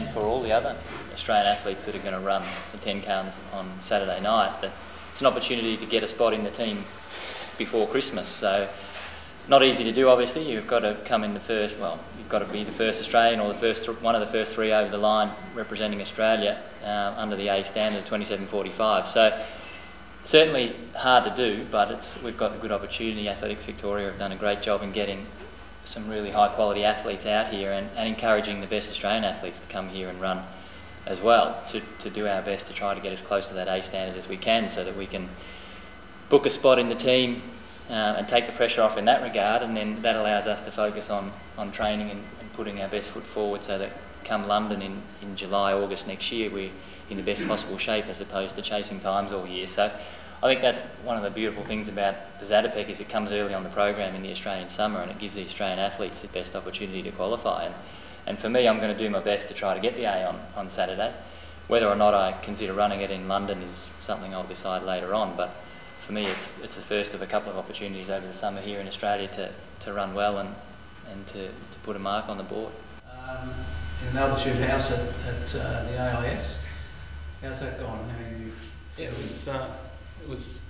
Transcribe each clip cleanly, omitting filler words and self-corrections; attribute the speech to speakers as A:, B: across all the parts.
A: and for all the other Australian athletes that are going to run the 10K on Saturday night, that it's an opportunity to get a spot in the team before Christmas. So not easy to do, obviously. You've got to come in the first, well, you've got to be the first Australian or the first one of the first three over the line representing Australia under the A standard 27.45. So certainly hard to do, but we've got a good opportunity. Athletics Victoria have done a great job in getting some really high quality athletes out here and encouraging the best Australian athletes to come here and run as well, to do our best to try to get as close to that A standard as we can, so that we can book a spot in the team and take the pressure off in that regard, and then that allows us to focus on training and putting our best foot forward, so that come London in July, August next year, we're in the best possible shape as opposed to chasing times all year. So I think that's one of the beautiful things about the Zatopek, is it comes early on the program in the Australian summer, and it gives the Australian athletes the best opportunity to qualify. And for me, I'm going to do my best to try to get the A on Saturday. Whether or not I consider running it in London is something I'll decide later on, but for me it's the first of a couple of opportunities over the summer here in Australia to run well and to put a mark on the board.
B: In an altitude house at the AIS, how's that gone?
C: It was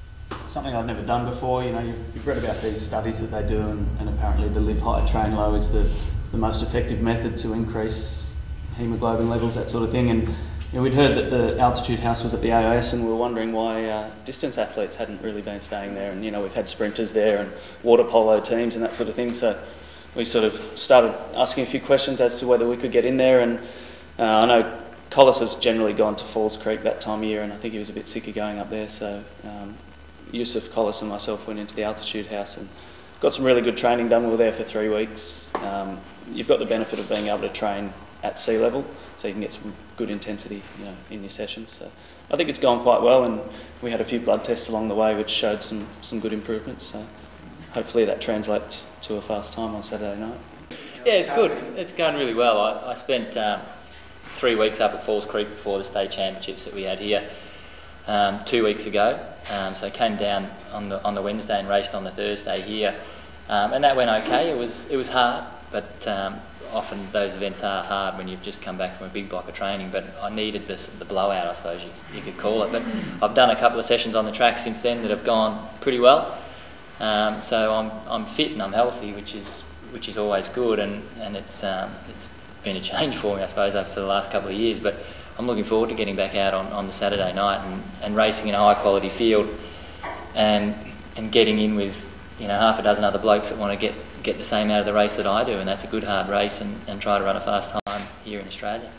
C: something I've never done before. You know, you've read about these studies that they do, and apparently the live high, train low is the most effective method to increase haemoglobin levels, that sort of thing. And we'd heard that the altitude house was at the AIS, and we were wondering why distance athletes hadn't really been staying there. And we've had sprinters there and water polo teams and that sort of thing. So we sort of started asking a few questions as to whether we could get in there. And I know Collis has generally gone to Falls Creek that time of year, and I think he was a bit sick of going up there. So Yusuf, Collis and myself went into the altitude house and got some really good training done. We were there for 3 weeks. You've got the benefit of being able to train at sea level, so you can get some good intensity in your sessions. So I think it's gone quite well, and we had a few blood tests along the way which showed some good improvements. So hopefully that translates to a fast time on Saturday night.
A: Yeah, it's good. It's going really well. I spent 3 weeks up at Falls Creek before the state championships that we had here 2 weeks ago. So I came down on the Wednesday and raced on the Thursday here, and that went okay. It was hard, but often those events are hard when you've just come back from a big block of training. But I needed the blowout, I suppose you could call it. But I've done a couple of sessions on the track since then that have gone pretty well. So I'm fit and I'm healthy, which is always good, and it's been a change for me, I suppose, for the last couple of years. But I'm looking forward to getting back out on the Saturday night and racing in a high quality field and getting in with half a dozen other blokes that want to get the same out of the race that I do, and that's a good hard race, and try to run a fast time here in Australia.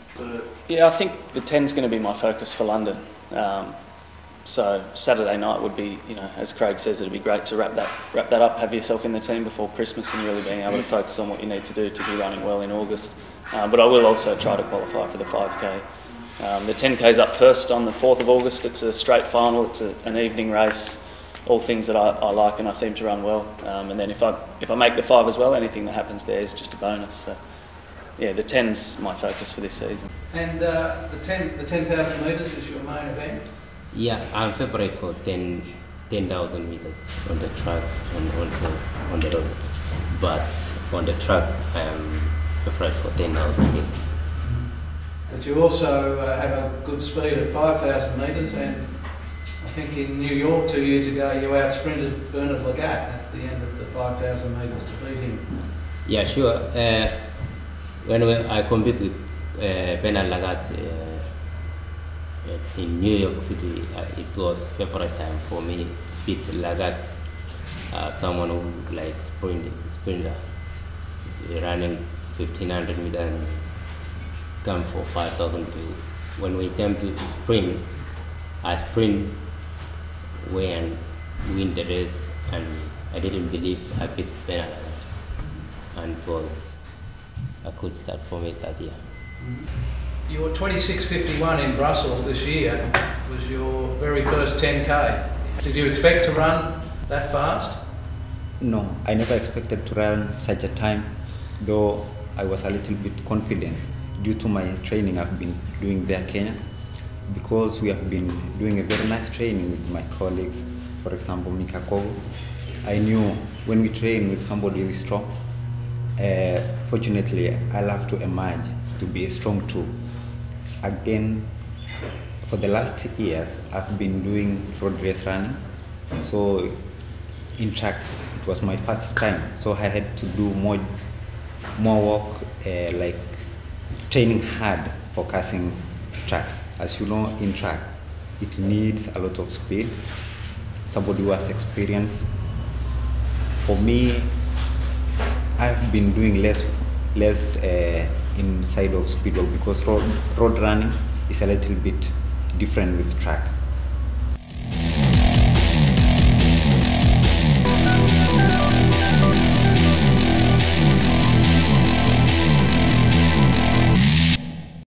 C: Yeah, I think the 10's going to be my focus for London. So Saturday night would be, as Craig says, it'd be great to wrap that up, have yourself in the team before Christmas, and really being able to focus on what you need to do to be running well in August. But I will also try to qualify for the 5K. The 10K's up first on the 4th of August. It's a straight final. It's an evening race. All things that I like, and I seem to run well. And then if I make the 5 as well, anything that happens there is just a bonus. So yeah, the 10's my focus for this season.
B: And the 10,000 metres is your main event?
D: Yeah, I'm favourite for 10,000 meters on the track and also on the road. But on the track, I'm favourite for 10,000 meters.
B: But you also have a good speed at 5,000 metres, and I think in New York 2 years ago you out-sprinted Bernard Lagat at the end of the 5,000 metres to beat him.
D: Yeah, sure. When I compete with Bernard Lagat in New York City, it was favourite time for me to beat Lagat, someone who likes sprinter, running 1,500 meters and come for 5,000 too. When we came to sprint, I sprint and win the race, and I didn't believe I beat Bernard, and it was a good start for me that year.
B: Your 26.51 in Brussels this year was your very first 10K. Did you expect to run that fast?
E: No, I never expected to run such a time, though I was a little bit confident due to my training I've been doing there in Kenya, because we have been doing a very nice training with my colleagues. For example, Micah, Kogo. I knew when we train with somebody who is strong, fortunately I'll have to emerge to be a strong too. again, for the last years, I've been doing road race running. So in track, it was my first time. So I had to do more work, like training hard, focusing track. As you know, in track, it needs a lot of speed. Somebody who has experience. For me, I've been doing less inside of speed work because road running is a little bit different with track.